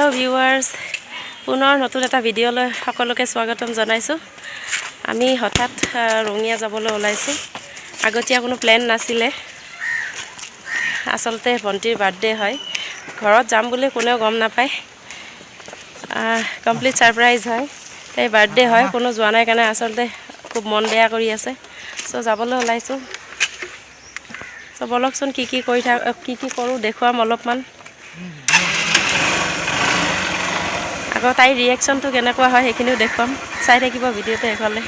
hello viewers পুনৰ নতুন এটা ভিডিঅ'লৈ সকলোকে স্বাগতম জনাইছো আমি হঠাৎ ৰঙিয়া যাবলৈ ওলাইছো আগতীয়া কোনো প্ল্যান নাছিলে আসলতে ভন্টিৰ বাৰ্থডে হয় ঘৰত যাম বুলি কোনেও গম নাপায় কমপ্লিট সাৰপ্ৰাইজ হয় এই বাৰ্থডে হয় কোনো যোৱা নাই কাৰণে আসলতে খুব মন বেয়া কৰি আছে সো যাবলৈ ওলাইছো সো বলকচোন কি কৰো দেখুৱাম অলপমান আগৰ তাই ৰিয়েকচনটো কেনেকুৱা হয় হেকিনিও দেখুৱাম চাই থাকিব ভিডিঅ'তে একলে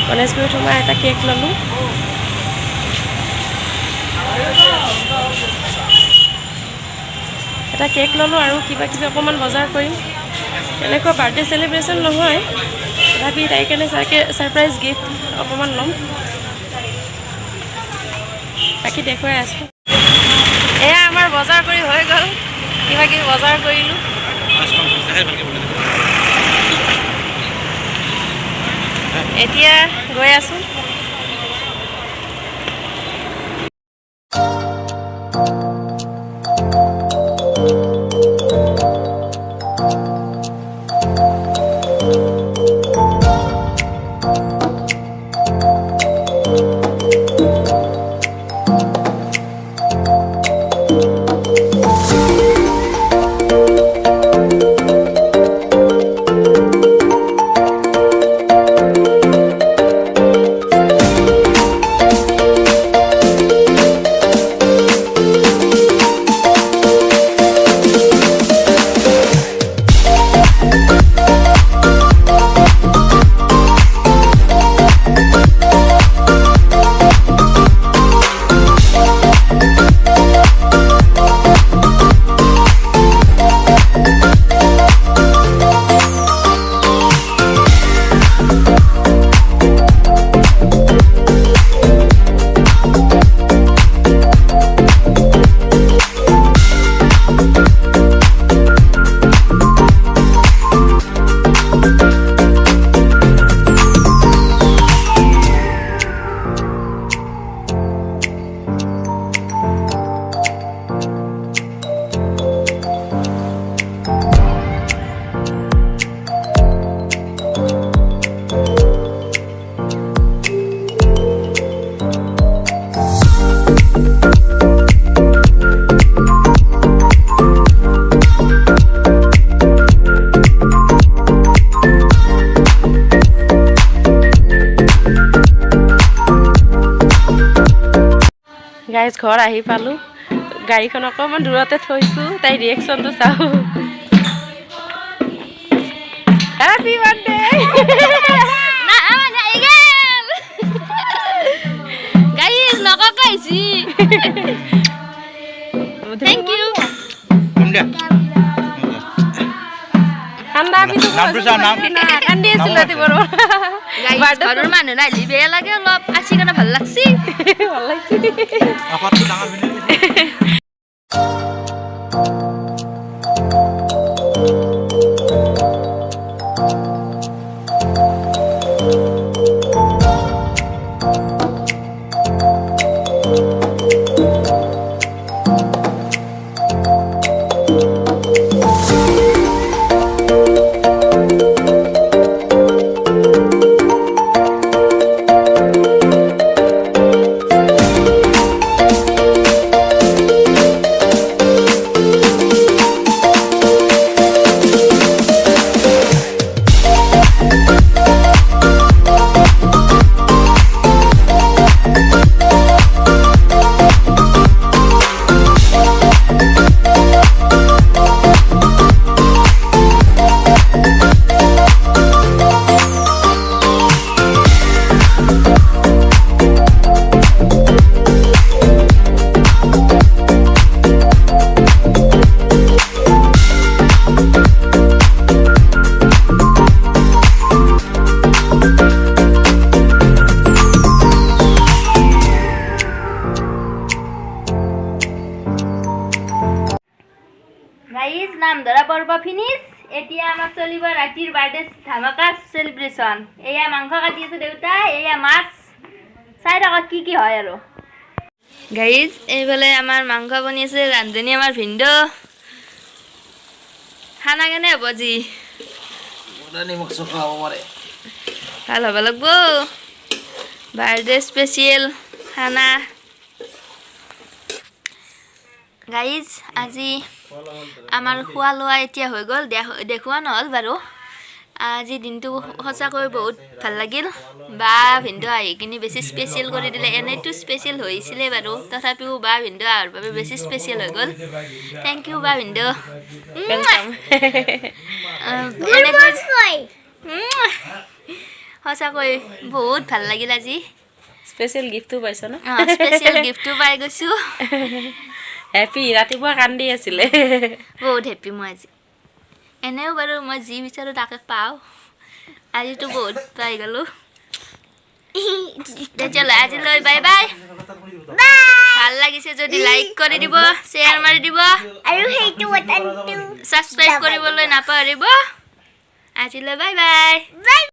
গণেশগুৰিত সোমাই এটা কেক ললো আৰু কিবা অকমান বজাৰ কৰিম এনেকুৱা বাৰ্থডে সেলিব্ৰেশন নহয় তথাপি তাই কাৰণে সাৰপ্ৰাইজ গিফ্ট অকমান লম বাকি দেখুৱাই আছো এয়া আমাৰ বজাৰ কৰি হৈ গ'ল কিবা বজাৰ কৰিলো এতিয়া গৈ আছো গাইজ ঘৰ আহি পালো গাড়ীখন অকমান দূৰতে থৈছো তাই ৰিয়েকচনটো চাও হ্যাপি বাৰ্থডে না মানে ইগেল গাইজ নককাইছি থ্যাংক ইউ কান্দা বিতু না কান্দি আছিল তি বড় গাইজ ঘৰৰ মানুহ নাইলি বেয়া লাগে অলপ আছি কাৰণে ভাল লাগছি ভাল লাগছি আপাতত ডাঙৰ বিনি পৰ্ব ফিনিছ এতিয়া আমাৰ চলিব ৰাতিৰ বাৰ্থডে ধামাকা সেলিব্ৰেশন এয়া মাংস কাটি আছে দেউতা এয়া মাছ চাই থাকা কি হয় আৰু গাইজ এইফালে আমাৰ মাংস বনি আছে ৰান্ধনী আমাৰ ভিন্দ খানা কেনে হ'ব আজি ভাল হ'ব লাগব বাৰ্থডে স্পেচিয়েল খানা গাইজ আজি আমাৰ খোৱা লোৱা এতিয়া হৈ গ'ল দেখুওৱা নহ'ল বাৰু আজি দিনটো সঁচাকৈ বহুত ভাল লাগিল বা ভিন্দ আহি কিনি বেছি স্পেচিয়েল কৰি দিলে এনেইতো স্পেচিয়েল হৈছিলে বাৰু তথাপিও বা ভিন্দ অহাৰ বাবে বেছি স্পেচিয়েল হৈ গ'ল থেংক ইউ বা ভিন্দ সঁচাকৈ বহুত ভাল লাগিল আজি স্পেচিয়েল গিফ্টটো পাইছ ন স্পেচিয়েল গিফ্টটো পাই গৈছোঁ হেপী ৰাতিপুৱা কান্দি আছিলে বহুত হেপী মই আজি এনেও বাৰু মই যি বিচাৰোঁ তাকে পাওঁ আজিতো বহুত পাই গ'লোঁ তেতিয়াহ'লে আজিলৈ বাই বাই ভাল লাগিছে যদি লাইক কৰি দিব শ্বেয়াৰ মাৰি দিব আৰু সেইটো বটনটো ছাবস্ক্ৰাইব কৰিবলৈ নাপাহৰিব আজিলৈ বাই বাই